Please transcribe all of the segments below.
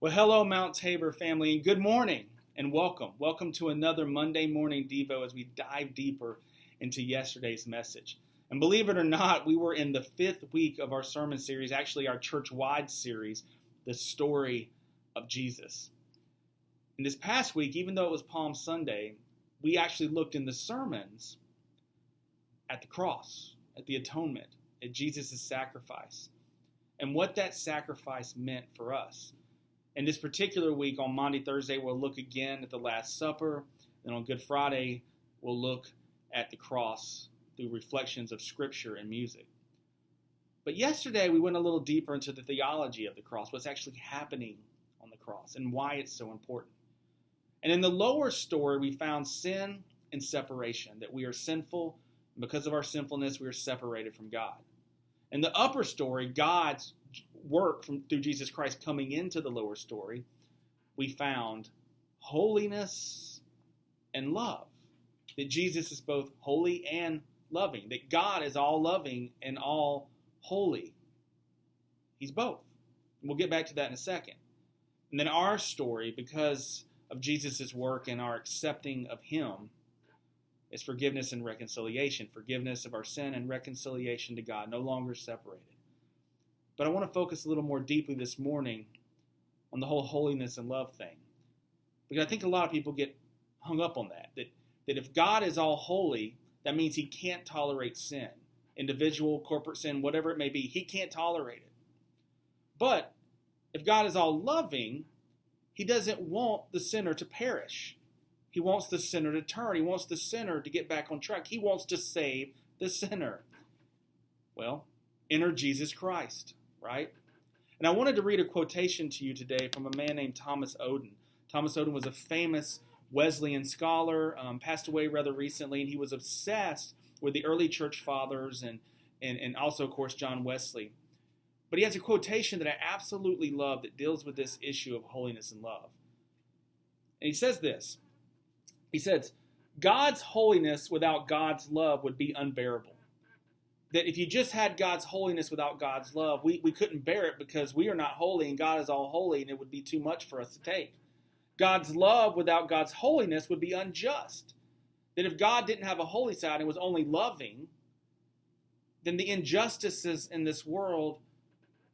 Well, hello, Mount Tabor family, and good morning and welcome. Welcome to another Monday morning Devo as we dive deeper into yesterday's message. And believe it or not, we were in the 5th week of our sermon series, actually our church-wide series, The Story of Jesus. And this past week, even though it was Palm Sunday, we actually looked in the sermons at the cross, at the atonement, at Jesus' sacrifice, and what that sacrifice meant for us. In this particular week, on Maundy, Thursday, we'll look again at the Last Supper. And on Good Friday, we'll look at the cross through reflections of Scripture and music. But yesterday, we went a little deeper into the theology of the cross, what's actually happening on the cross, and why it's so important. And in the lower story, we found sin and separation, that we are sinful, and because of our sinfulness, we are separated from God. In the upper story, God's work through Jesus Christ coming into the lower story, we found holiness and love. That Jesus is both holy and loving. That God is all loving and all holy. He's both. And we'll get back to that in a second. And then our story, because of Jesus' work and our accepting of Him, is forgiveness and reconciliation. Forgiveness of our sin and reconciliation to God, no longer separated. But I want to focus a little more deeply this morning on the whole holiness and love thing. Because I think a lot of people get hung up on that. That if God is all holy, that means He can't tolerate sin. Individual, corporate sin, whatever it may be, He can't tolerate it. But if God is all loving, He doesn't want the sinner to perish. He wants the sinner to turn. He wants the sinner to get back on track. He wants to save the sinner. Well, enter Jesus Christ. Right? And I wanted to read a quotation to you today from a man named Thomas Oden. Thomas Oden was a famous Wesleyan scholar, passed away rather recently, and he was obsessed with the early church fathers and also, of course, John Wesley. But he has a quotation that I absolutely love that deals with this issue of holiness and love. And he says this. He says, God's holiness without God's love would be unbearable. That if you just had God's holiness without God's love, we couldn't bear it because we are not holy and God is all holy and it would be too much for us to take. God's love without God's holiness would be unjust. That if God didn't have a holy side and was only loving, then the injustices in this world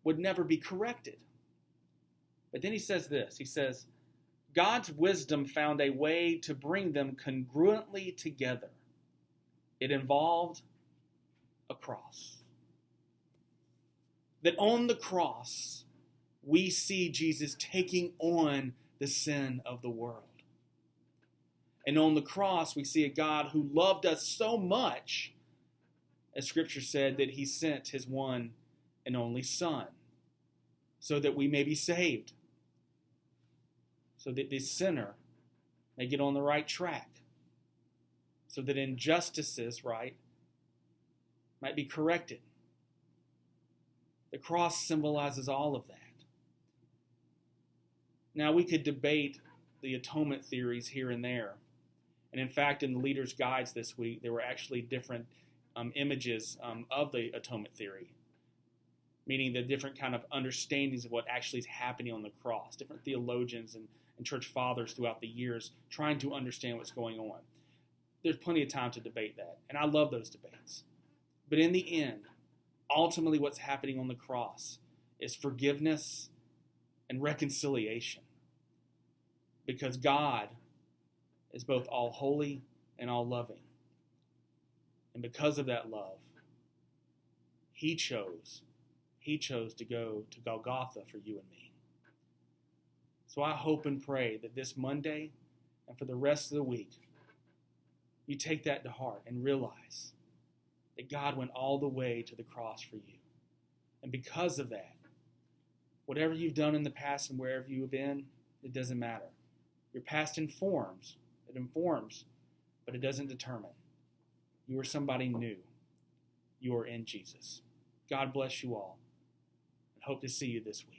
would never be corrected. But then he says this. He says, God's wisdom found a way to bring them congruently together. It involved a cross. That on the cross, we see Jesus taking on the sin of the world. And on the cross, we see a God who loved us so much, as Scripture said, that He sent His one and only Son, so that we may be saved, so that this sinner may get on the right track, so that injustices, right, might be corrected. The cross symbolizes all of that. Now, we could debate the atonement theories here and there. And in fact, in the leaders' guides this week, there were actually different images of the atonement theory, meaning the different kind of understandings of what actually is happening on the cross. Different theologians and church fathers throughout the years trying to understand what's going on. There's plenty of time to debate that, and I love those debates. But in the end, ultimately what's happening on the cross is forgiveness and reconciliation. Because God is both all holy and all loving. And because of that love, He chose to go to Golgotha for you and me. So I hope and pray that this Monday and for the rest of the week, you take that to heart and realize that God went all the way to the cross for you. And because of that, whatever you've done in the past and wherever you have been, it doesn't matter. Your past informs, but it doesn't determine. You are somebody new. You are in Jesus. God bless you all, and hope to see you this week.